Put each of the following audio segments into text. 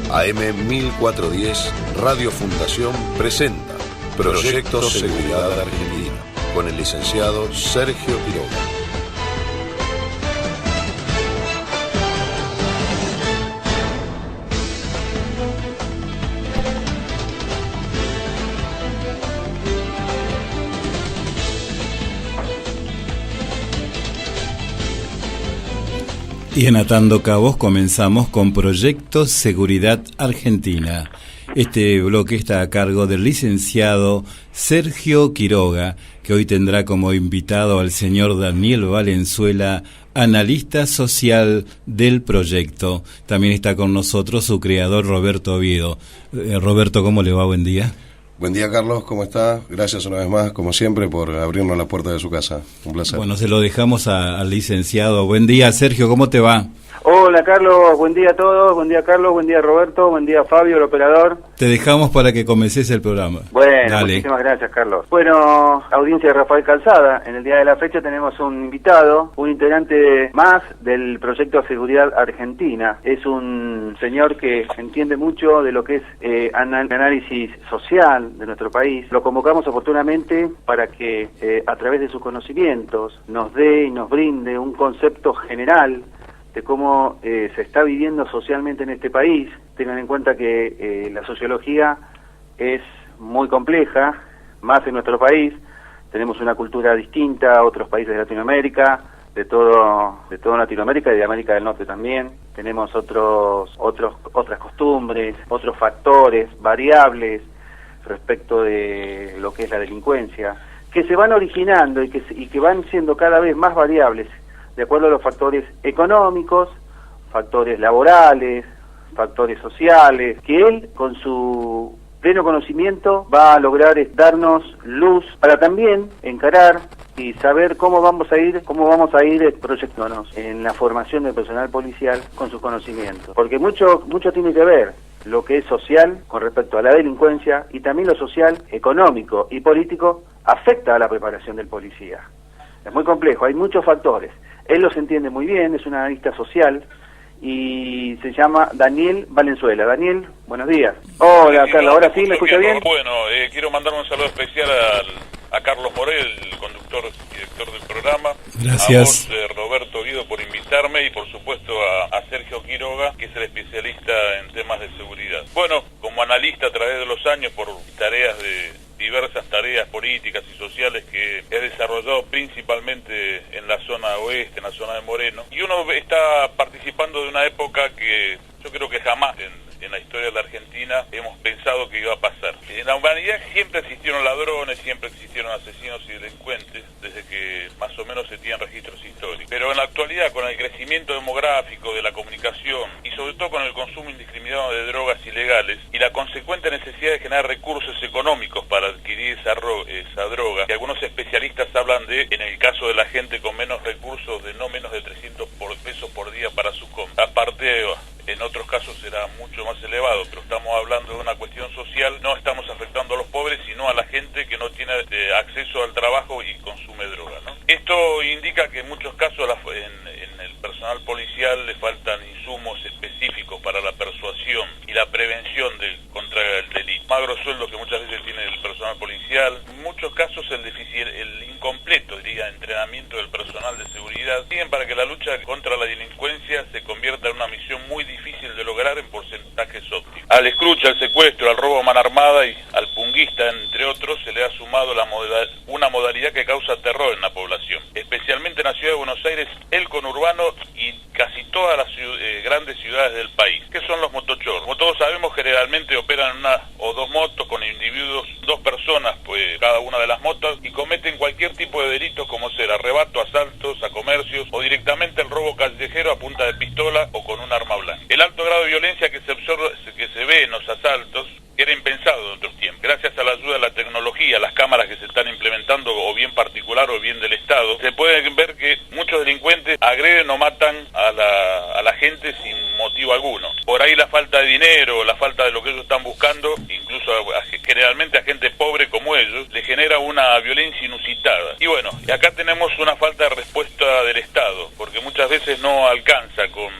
AM 1410, Radio Fundación presenta Proyecto Seguridad Argentina, con el licenciado Sergio Quiroga. Y en Atando Cabos comenzamos con Proyecto Seguridad Argentina. Este bloque está a cargo del licenciado Sergio Quiroga, que hoy tendrá como invitado al señor Daniel Valenzuela, analista social del proyecto. También está con nosotros su creador Roberto Oviedo. Roberto, ¿cómo le va? Buen día. Buen día, Carlos, ¿cómo está? Gracias una vez más, como siempre, por abrirnos la puerta de su casa. Un placer. Bueno, se lo dejamos al licenciado. Buen día, Sergio, ¿cómo te va? Hola, Carlos, buen día a todos, buen día, Carlos, buen día, Roberto, buen día, Fabio, el operador. Te dejamos para que comences el programa. Bueno, dale. Muchísimas gracias, Carlos. Bueno, audiencia de Rafael Calzada, en el día de la fecha tenemos un invitado, un integrante más del Proyecto Seguridad Argentina. Es un señor que entiende mucho de lo que es análisis social de nuestro país. Lo convocamos oportunamente para que a través de sus conocimientos nos dé y nos brinde un concepto general de cómo se está viviendo socialmente en este país. Tengan en cuenta que la sociología es muy compleja, más en nuestro país. Tenemos una cultura distinta a otros países de Latinoamérica, de todo Latinoamérica y de América del Norte también. Tenemos otras costumbres, otros factores, variables respecto de lo que es la delincuencia, que se van originando y que van siendo cada vez más variables de acuerdo a los factores económicos, factores laborales, factores sociales, que él, con su pleno conocimiento, va a lograr darnos luz para también encarar y saber cómo vamos a ir proyectándonos en la formación del personal policial con sus conocimientos. Porque mucho tiene que ver lo que es social con respecto a la delincuencia, y también lo social, económico y político afecta a la preparación del policía. Es muy complejo, hay muchos factores. Él los entiende muy bien, es un analista social y se llama Daniel Valenzuela. Daniel, buenos días. Hola, Carlos, ¿ahora sí me escucha bien? Bueno, quiero mandar un saludo especial a Carlos Morel, el conductor y director del programa. Gracias. A vos, Roberto Guido, por invitarme, y por supuesto a Sergio Quiroga, que es el especialista en temas de seguridad. Bueno, como analista a través de los años, por diversas tareas políticas y sociales que he desarrollado principalmente en la zona oeste, en la zona de Moreno, y uno está participando de una época que yo creo que jamás en la historia de la Argentina hemos pensado que iba a pasar. En la humanidad siempre existieron ladrones, siempre existieron asesinos y delincuentes, desde que más o menos se tienen registros históricos. Pero en la actualidad, con el crecimiento demográfico de la comunicación y sobre todo con el consumo indiscriminado de drogas ilegales y la consecuente necesidad de generar recursos económicos para adquirir esa droga, y algunos especialistas hablan de, en el caso de la gente con menos recursos, de no menos de 300 pesos por día para su compra. Aparte, en otros casos será mucho más elevado, pero estamos hablando de una cuestión social. No estamos afectando a los pobres, sino a la gente que no tiene acceso al trabajo y consume droga, ¿no? Esto indica que en muchos casos en el personal policial le faltan insumos específicos para la persuasión y la prevención contra el delito. Magro sueldo que muchas veces tiene el personal policial, en muchos casos el incompleto, diría, entrenamiento del personal de seguridad, siguen para que la lucha contra la delincuencia se convierta en una misión muy difícil de lograr en porcentajes óptimos. Al escrucha, al secuestro, al robo a mano armada y al punguista, entre otros, se le ha sumado una modalidad que causa terror en la población, especialmente en la ciudad de Buenos Aires, el conurbano y casi todas las grandes ciudades del país, que son los motochorros. Como todos sabemos, generalmente operan una o dos motos con individuos, dos personas, pues cada una de las motos, y cometen cualquier tipo de delitos, como ser arrebato, asaltos a comercios o directamente el robo callejero a punta de pistola o con un arma blanca. El alto grado de violencia que se ve en los asaltos era impensado en otros tiempos. Gracias a la ayuda de la tecnología, las cámaras que se están implementando, o bien particular o bien del Estado, se puede ver que muchos delincuentes agreden o matan a la gente sin motivo alguno. Por ahí la falta de dinero, la falta de lo que ellos están buscando, incluso generalmente a gente pobre como ellos, le genera una violencia inusitada. Y bueno, y acá tenemos una falta de respuesta del Estado, porque muchas veces no alcanza con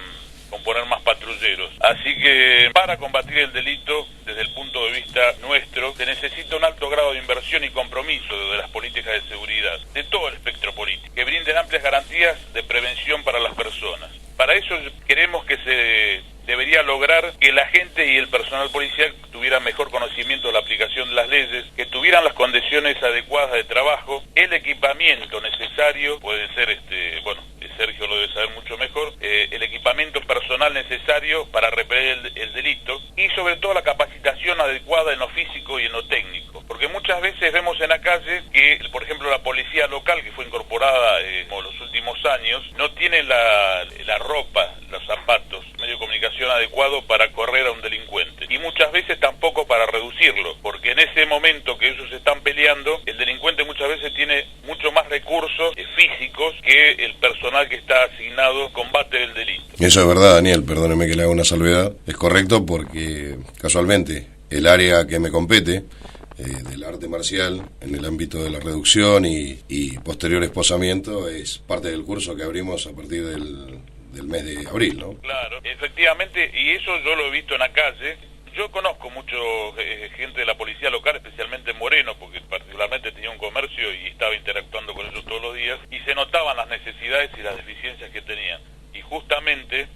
poner más patrulleros. Así que para combatir el delito, desde el punto de vista nuestro, se necesita un alto grado de inversión y compromiso de las políticas de seguridad, de todo el espectro político, que brinden amplias garantías de prevención para las personas. Para eso queremos que se debería lograr que la gente y el personal policial tuvieran mejor conocimiento de la aplicación de las leyes, que tuvieran las condiciones adecuadas de trabajo, el equipamiento necesario, puede ser, Sergio lo debe saber mucho mejor, el equipamiento personal necesario para repeler el delito y sobre todo la capacitación adecuada en lo físico y en lo técnico. Porque muchas veces vemos en la calle que, por ejemplo, la policía local que fue incorporada en los últimos años no tiene la ropa, los zapatos, medio de comunicación adecuado para correr a un delincuente. Y muchas veces tampoco para reducirlo, porque en ese momento que ellos están peleando, el delincuente muchas veces tiene mucho más recursos físicos que el personal que está asignado al combate del delito. Eso es verdad, Daniel, perdóneme que le haga una salvedad. Es correcto porque casualmente el área que me compete, del arte marcial, en el ámbito de la reducción y posterior esposamiento, es parte del curso que abrimos a partir del mes de abril, ¿no? Claro, efectivamente, y eso yo lo he visto en la calle. Yo conozco mucho gente de la policía local, especialmente en Moreno, porque particularmente tenía un comercio y estaba interactuando con ellos todos los días, y se notaban las necesidades y las deficiencias que tenían. Y justamente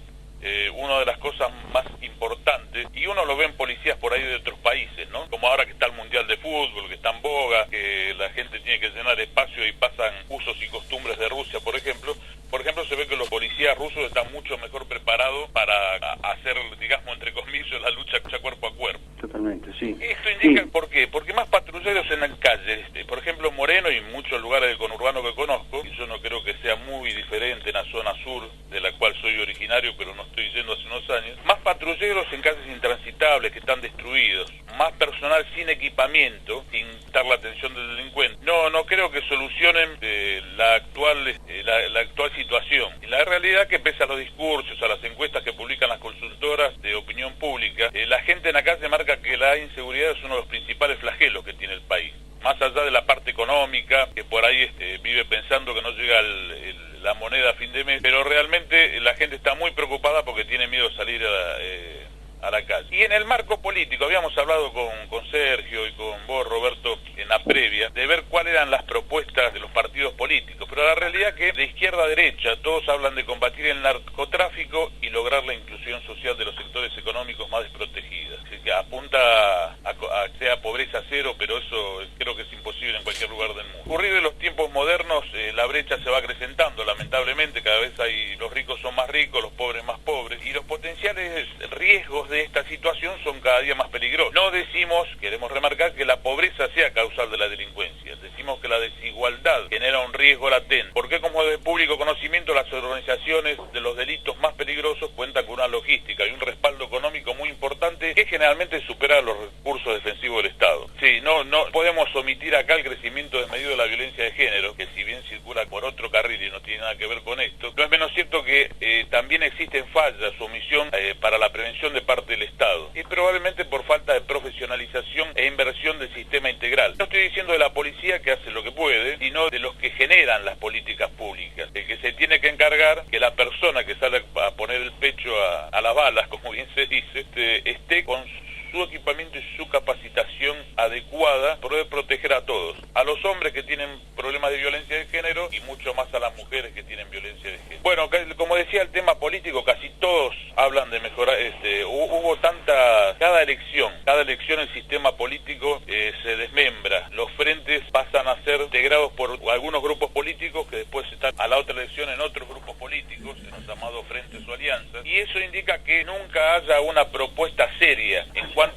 una de las cosas más importantes, y uno lo ve en policías por ahí de otros países, ¿no? Como ahora que está el Mundial de Fútbol, que está en boga, que la gente tiene que llenar espacio y pasan usos y costumbres de Rusia, por ejemplo, se ve que los policías rusos están mucho mejor preparados para hacer, digamos, entre comillas, la lucha cuerpo a cuerpo. Totalmente, sí. Esto indica, Sí. ¿por qué? Porque más patrulleros en la calle, por ejemplo, en Moreno y en muchos lugares del conurbano que conozco, y yo no creo que sea muy diferente en la zona sur, de la cual soy originario, pero no estoy yendo hace unos años, más patrulleros en calles intransitables que están destruidos, más personal sin equipamiento, sin dar la atención del delincuente. No creo que solucionen la actual situación. Y la realidad que pese a los discursos, a las encuestas que publican las consultoras de opinión pública, la gente en la calle marca que la inseguridad es uno de los principales flagelos que tiene el país. Más allá de la parte económica, que por ahí vive pensando que no llega la moneda a fin de mes, pero realmente la gente está muy preocupada porque tiene miedo de salir a la calle. Y en el marco político, habíamos hablado con Sergio y con vos, Roberto, en la previa, de ver cuáles eran las propuestas de los partidos políticos, pero la realidad es que de izquierda a derecha todos hablan de combatir el narcotráfico y lograr la inclusión social de los sectores económicos más desprotegidos. Así que apunta a sea pobreza cero, pero eso creo que es imposible en cualquier lugar del mundo. Ocurrido en los tiempos modernos, la brecha se va acrecentando, lamentablemente, cada vez los ricos son más ricos, los pobres más pobres, y los potenciales riesgos de esta situación son cada día más peligrosos. No decimos, queremos remarcar, que la pobreza sea causal de la delincuencia, decimos que la desigualdad genera un riesgo latente, porque como de público conocimiento las organizaciones de los delitos más peligrosos cuentan con una logística y un respaldo económico muy importante que generalmente supera los recursos defensivos del Estado. Sí, no podemos omitir acá el crecimiento desmedido de la violencia de género, que si bien circula por otro carril y no tiene nada que ver con esto, no es menos cierto que también existen fallas o omisión para la prevención de parte del Estado, y probablemente por falta de profesionalización e inversión del sistema integral. No estoy diciendo de la policía que hace lo que puede, sino de los que generan las políticas públicas, el que se tiene que encargar que la persona que sale a poner el pecho a las balas, como bien se dice, esté con su equipamiento y su capacitación adecuada para poder proteger a todos, a los hombres que tienen problemas de violencia de género y mucho más a las mujeres que tienen violencia de género. Bueno, como decía, el tema político, casi todos hablan de mejorar, hubo cada elección el sistema político se desmembra, los frentes pasan a ser integrados por algunos grupos políticos que después están a la otra elección en otros grupos políticos, en los llamados frentes o alianzas, y eso indica que nunca haya una propuesta seria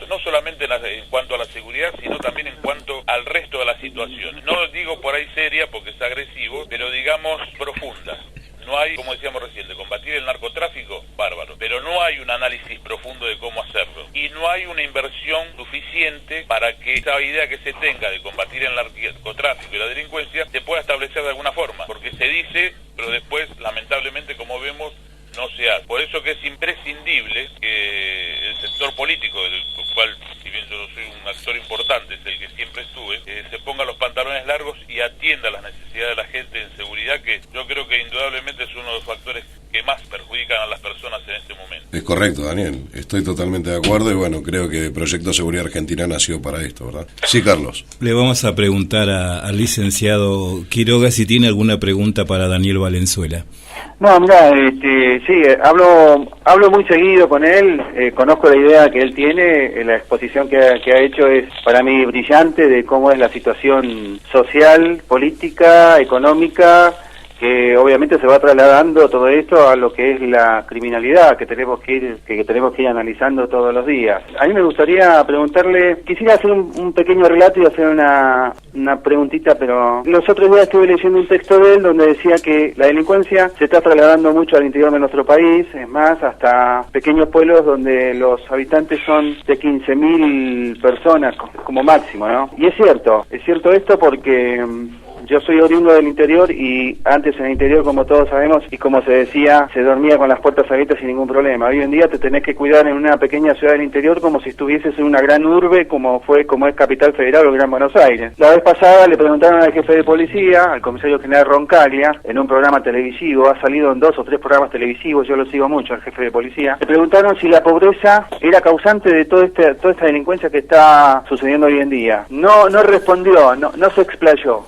no solamente en cuanto a la seguridad, sino también en cuanto al resto de las situaciones. No digo por ahí seria porque es agresivo, pero digamos profunda. No hay, como decíamos recién, de combatir el narcotráfico, bárbaro, pero no hay un análisis profundo de cómo hacerlo. Y no hay una inversión suficiente para que esa idea que se tenga de combatir el narcotráfico y la delincuencia se pueda establecer de alguna forma. Porque se dice, pero después, lamentablemente, como vemos, no se hace. Por eso que es imprescindible que el sector político, del cual, si bien yo no soy un actor importante, es el que siempre estuve, se ponga los pantalones largos y atienda las necesidades de la gente en seguridad, que yo creo que indudablemente es uno de los factores que más perjudican a las personas en este momento. Es correcto, Daniel. Estoy totalmente de acuerdo y bueno, creo que Proyecto Seguridad Argentina nació para esto, ¿verdad? Sí, Carlos. Le vamos a preguntar al licenciado Quiroga si tiene alguna pregunta para Daniel Valenzuela. No, mira, sí, hablo muy seguido con él, conozco la idea que él tiene, la exposición que ha hecho es para mí brillante de cómo es la situación social, política, económica, que obviamente se va trasladando todo esto a lo que es la criminalidad que tenemos que ir analizando todos los días. A mí me gustaría preguntarle, quisiera hacer un pequeño relato y hacer una preguntita, pero los otros días estuve leyendo un texto de él donde decía que la delincuencia se está trasladando mucho al interior de nuestro país, es más, hasta pequeños pueblos donde los habitantes son de 15.000 personas como máximo, ¿no? Y es cierto esto porque yo soy oriundo del interior y antes en el interior, como todos sabemos, y como se decía, se dormía con las puertas abiertas sin ningún problema. Hoy en día te tenés que cuidar en una pequeña ciudad del interior como si estuvieses en una gran urbe como es Capital Federal o Gran Buenos Aires. La vez pasada le preguntaron al jefe de policía, al comisario general Roncaglia, en un programa televisivo, ha salido en 2 o 3 programas televisivos, yo lo sigo mucho al jefe de policía, le preguntaron si la pobreza era causante de toda esta delincuencia que está sucediendo hoy en día. No respondió, no se explayó,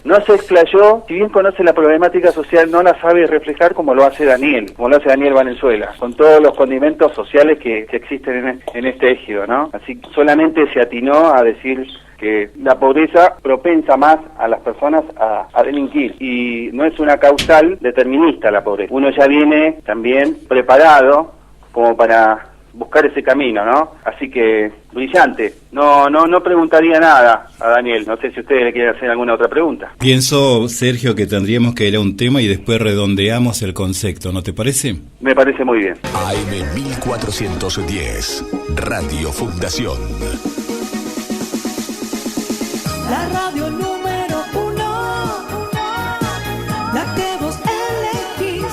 si bien conoce la problemática social, no la sabe reflejar como lo hace Daniel Valenzuela, con todos los condimentos sociales que existen en este ejido, ¿no? Así solamente se atinó a decir que la pobreza propensa más a las personas a delinquir, y no es una causal determinista la pobreza. Uno ya viene también preparado como para buscar ese camino, ¿no? Así que, brillante. No preguntaría nada a Daniel. No sé si ustedes le quieren hacer alguna otra pregunta. Pienso, Sergio, que tendríamos que ir a un tema y después redondeamos el concepto, ¿no te parece? Me parece muy bien. AM 1410, Radio Fundación. La radio número 1, la que vos elegís.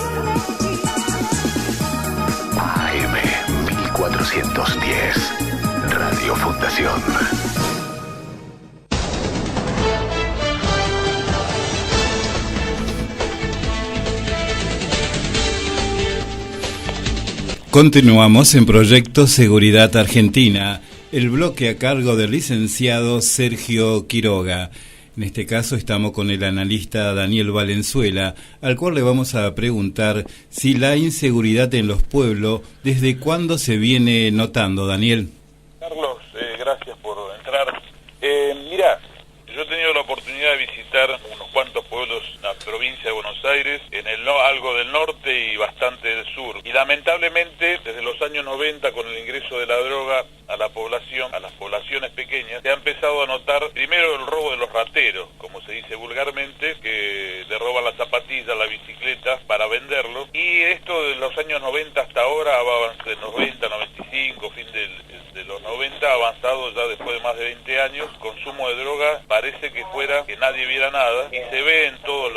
AM 1410, Radio Fundación. Continuamos en Proyecto Seguridad Argentina, el bloque a cargo del licenciado Sergio Quiroga. En este caso estamos con el analista Daniel Valenzuela, al cual le vamos a preguntar si la inseguridad en los pueblos, ¿desde cuándo se viene notando, Daniel? Carlos, gracias por entrar. Mira, yo he tenido la oportunidad de visitar unos cuantos pueblos en la provincia de Buenos Aires, algo del norte y bastante del sur. Y lamentablemente, desde los años 90, con el ingreso de la droga a las poblaciones pequeñas, se ha empezado a notar primero el robo de los rateros, como se dice vulgarmente, que le roban las zapatillas, la bicicleta para venderlo. Y esto de los años 90 hasta ahora, de 90, 95, fin de los 90, ha avanzado ya después de más de 20 años. Consumo de droga parece que fuera que nadie viera nada, y se ve en todos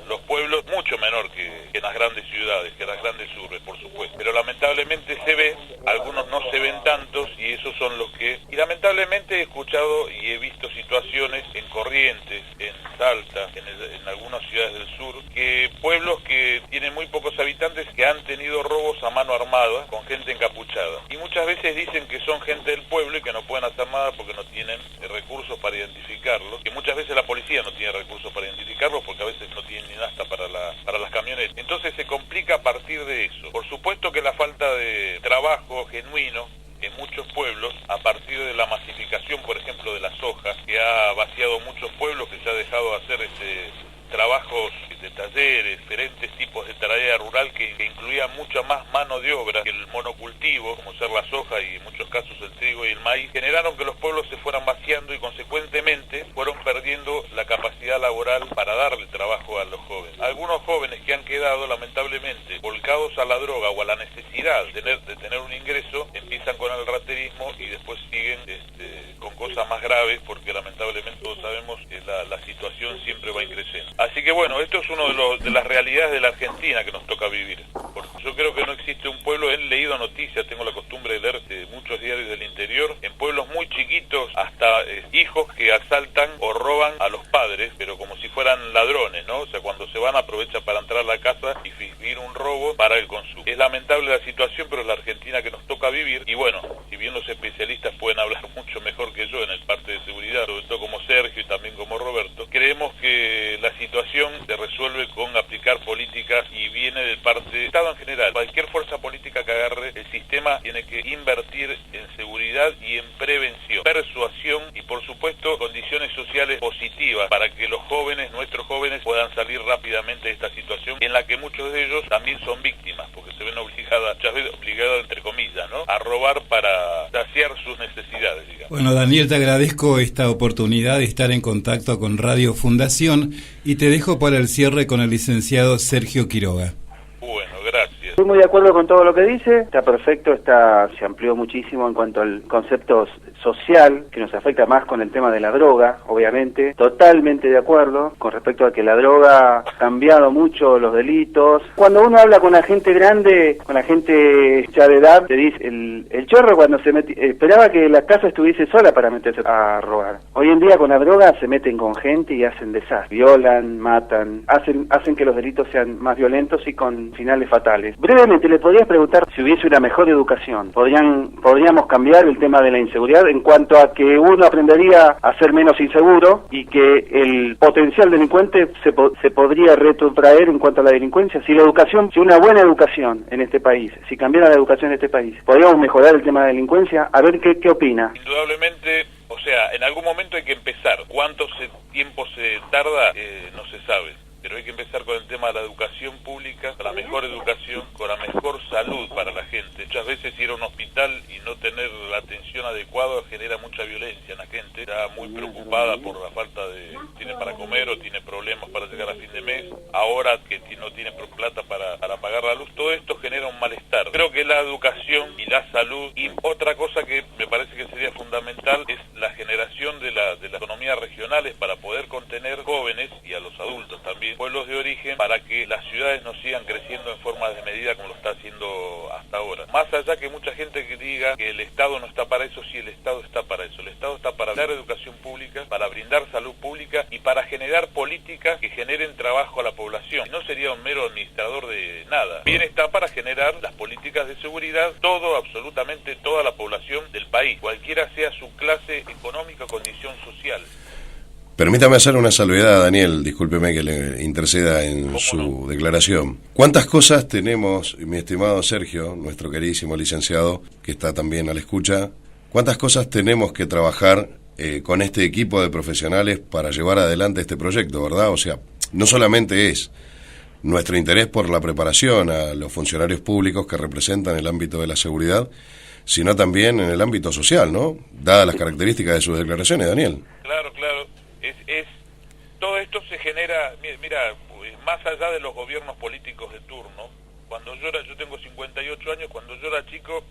los pueblos, mucho menor que en las grandes ciudades, que en las grandes urbes, por supuesto. Pero lamentablemente se ve, algunos no se ven tantos, y esos son los que... Y lamentablemente he escuchado y he visto situaciones en Corrientes, en Salta, en algunas ciudades del sur, que pueblos que tienen muy pocos habitantes que han tenido robos a mano armada con gente encapuchada. Y muchas veces dicen que son gente del pueblo y que no pueden hacer nada porque no tienen recursos para identificarlos, que muchas veces la policía no tiene recursos para identificarlos porque a veces no tienen ni hasta para las camionetas. Entonces se complica a partir de eso. Por supuesto que la falta de trabajo genuino en muchos pueblos, a partir de la masificación, por ejemplo, de la soja, que ha vaciado muchos pueblos, que se ha dejado de hacer trabajos de talleres, diferentes tipos de tarea rural que incluían mucha más mano de obra que el monocultivo, como ser la soja y en muchos casos el trigo y el maíz, generaron que los pueblos se fueran vaciando y consecuentemente fueron perdiendo la capacidad laboral para darle trabajo a los jóvenes. Algunos jóvenes que han quedado lamentablemente volcados a la droga o a la necesidad de tener un ingreso, empiezan con el raterismo y después siguen con cosas más graves, porque lamentablemente todos sabemos que la situación siempre va creciendo. Así que bueno, esto es uno de las realidades de la Argentina que nos toca vivir. Porque yo creo que no existe un pueblo, he leído noticias, tengo la costumbre de leer muchos diarios del interior, en pueblos muy chiquitos, hasta hijos que asaltan o roban a los padres, pero como si fueran ladrones, ¿no? O sea, cuando se van aprovechan para entrar a la casa y fingir un robo para el consumo. Es lamentable la situación, pero es la Argentina que nos Y bueno, si bien los especialistas pueden hablar mucho mejor que yo en el parte de seguridad, sobre todo como Sergio y también como Roberto, creemos que la situación se resuelve con aplicar políticas y viene del parte del Estado en general. Cualquier fuerza política que agarre el sistema tiene que invertir en seguridad y en prevención, persuasión y por supuesto condiciones sociales positivas para que los jóvenes, nuestros jóvenes, puedan salir rápidamente de esta situación en la que muchos de ellos también son víctimas, porque se ven obligadas, muchas veces obligadas entre comillas, ¿no?, a robar para saciar sus necesidades, digamos. Bueno, Daniel, te agradezco esta oportunidad de estar en contacto con Radio Fundación y te dejo para el cierre con el licenciado Sergio Quiroga. Bueno, gracias. Estoy muy de acuerdo con todo lo que dice, está perfecto, se amplió muchísimo en cuanto al concepto social, que nos afecta más con el tema de la droga, obviamente, totalmente de acuerdo, con respecto a que la droga ha cambiado mucho los delitos. Cuando uno habla con la gente grande, con la gente ya de edad, te dice, el chorro cuando se esperaba que la casa estuviese sola para meterse a robar. Hoy en día con la droga se meten con gente y hacen desastres, violan, matan, hacen que los delitos sean más violentos y con finales fatales. Brevemente, le podrías preguntar si hubiese una mejor educación. ¿Podríamos cambiar el tema de la inseguridad en cuanto a que uno aprendería a ser menos inseguro y que el potencial delincuente se podría retrotraer en cuanto a la delincuencia? Si una buena educación en este país, si cambiara la educación en este país, ¿podríamos mejorar el tema de la delincuencia? A ver qué opina. Indudablemente, o sea, en algún momento hay que empezar. ¿Cuánto tiempo se tarda? No se sabe. Pero hay que empezar con el tema de la educación pública, la mejor educación, con la mejor salud para la gente. Muchas veces ir a un hospital y no tener la atención adecuada genera mucha violencia en la gente. Está muy preocupada por la falta de... tiene para comer o tiene problemas para llegar a fin de mes. Ahora que no tiene plata para pagar la luz, todo esto genera un malestar. Creo que la educación y la salud, y otra cosa que me parece que sería fundamental es la generación de las economías regionales para poder contener jóvenes y a los adultos también, pueblos de origen, para que las ciudades no sigan creciendo en forma desmedida como lo está haciendo hasta ahora. Más allá que mucha gente que diga que el Estado no está para eso, sí, el Estado está para eso. El Estado está para dar educación pública, para brindar salud pública y para generar políticas que generen trabajo a la población. No sería un mero administrador de nada. Bien está para generar las políticas de seguridad, absolutamente toda la población del país, cualquiera sea su clase económica o condición social. Permítame hacer una salvedad, Daniel, discúlpeme que le interceda en su declaración. ¿Cuántas cosas tenemos, mi estimado Sergio, nuestro queridísimo licenciado, que está también a la escucha, cuántas cosas tenemos que trabajar con este equipo de profesionales para llevar adelante este proyecto, ¿verdad? O sea, no solamente es nuestro interés por la preparación a los funcionarios públicos que representan el ámbito de la seguridad, sino también en el ámbito social, ¿no? Dadas las características de sus declaraciones, Daniel. Claro. Todo esto se genera, mira, más allá de los gobiernos políticos de turno, cuando yo tengo 58 años, cuando yo era chico,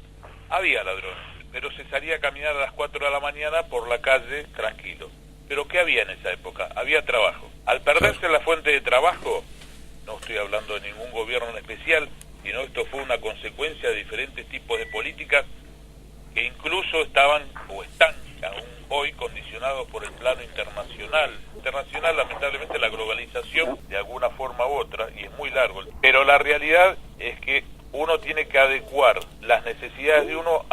había ladrones, pero se salía a caminar a las 4 de la mañana por la calle tranquilo. ¿Pero qué había en esa época? Había trabajo. Al perderse la fuente de trabajo, no estoy hablando de ningún gobierno en especial, sino esto fue una consecuencia de diferentes tipos de políticas que incluso estaban o están aún hoy condicionados por el plano internacional. Lamentablemente la globalización de alguna forma u otra, y es muy largo, pero la realidad es que uno tiene que adecuar las necesidades de uno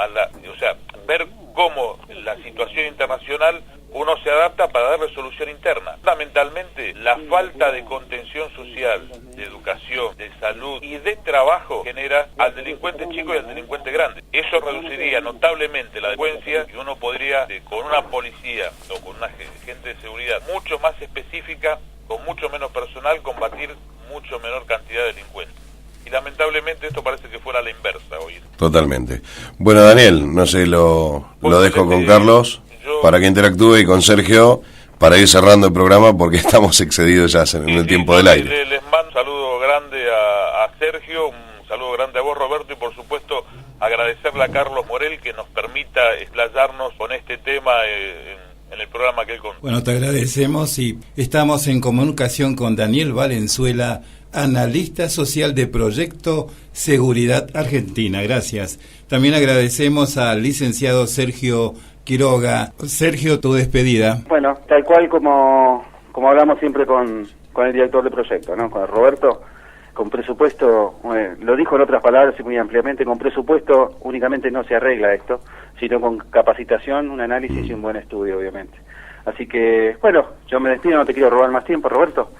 ver cómo la situación internacional uno se adapta para dar resolución interna. Fundamentalmente, la falta de contención social, de educación, de salud y de trabajo genera al delincuente chico y al delincuente grande. Eso reduciría notablemente la delincuencia y uno podría, con una policía o con una gente de seguridad mucho más específica, con mucho menos personal, combatir mucho menor cantidad de delincuentes. Y lamentablemente esto parece que fuera la inversa hoy. Totalmente. Bueno, Daniel, no sé, lo dejo con Carlos para que interactúe y con Sergio para ir cerrando el programa porque estamos excedidos ya en el tiempo del aire. Les mando un saludo grande a Sergio, un saludo grande a vos, Roberto, y por supuesto agradecerle a Carlos Morel que nos permita explayarnos con este tema en el programa que él contó. Bueno, te agradecemos y estamos en comunicación con Daniel Valenzuela, analista social de Proyecto Seguridad Argentina. Gracias. También agradecemos al licenciado Sergio Quiroga. Sergio, tu despedida. Bueno, tal cual como hablamos siempre con el director de proyecto, ¿no? Con Roberto, con presupuesto, lo dijo en otras palabras y muy ampliamente, con presupuesto únicamente no se arregla esto, sino con capacitación, un análisis y un buen estudio, obviamente. Así que, bueno, yo me despido, no te quiero robar más tiempo, Roberto.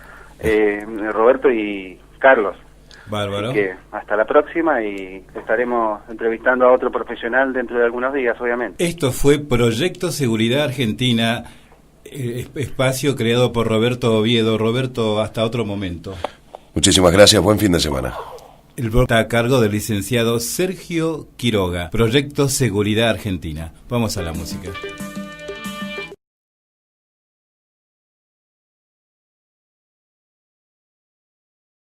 Roberto y Carlos. Bárbaro. Así que hasta la próxima y estaremos entrevistando a otro profesional dentro de algunos días, obviamente. Esto fue Proyecto Seguridad Argentina, espacio creado por Roberto Oviedo. Roberto, hasta otro momento. Muchísimas gracias, buen fin de semana. El blog está a cargo del licenciado Sergio Quiroga, Proyecto Seguridad Argentina. Vamos a la música.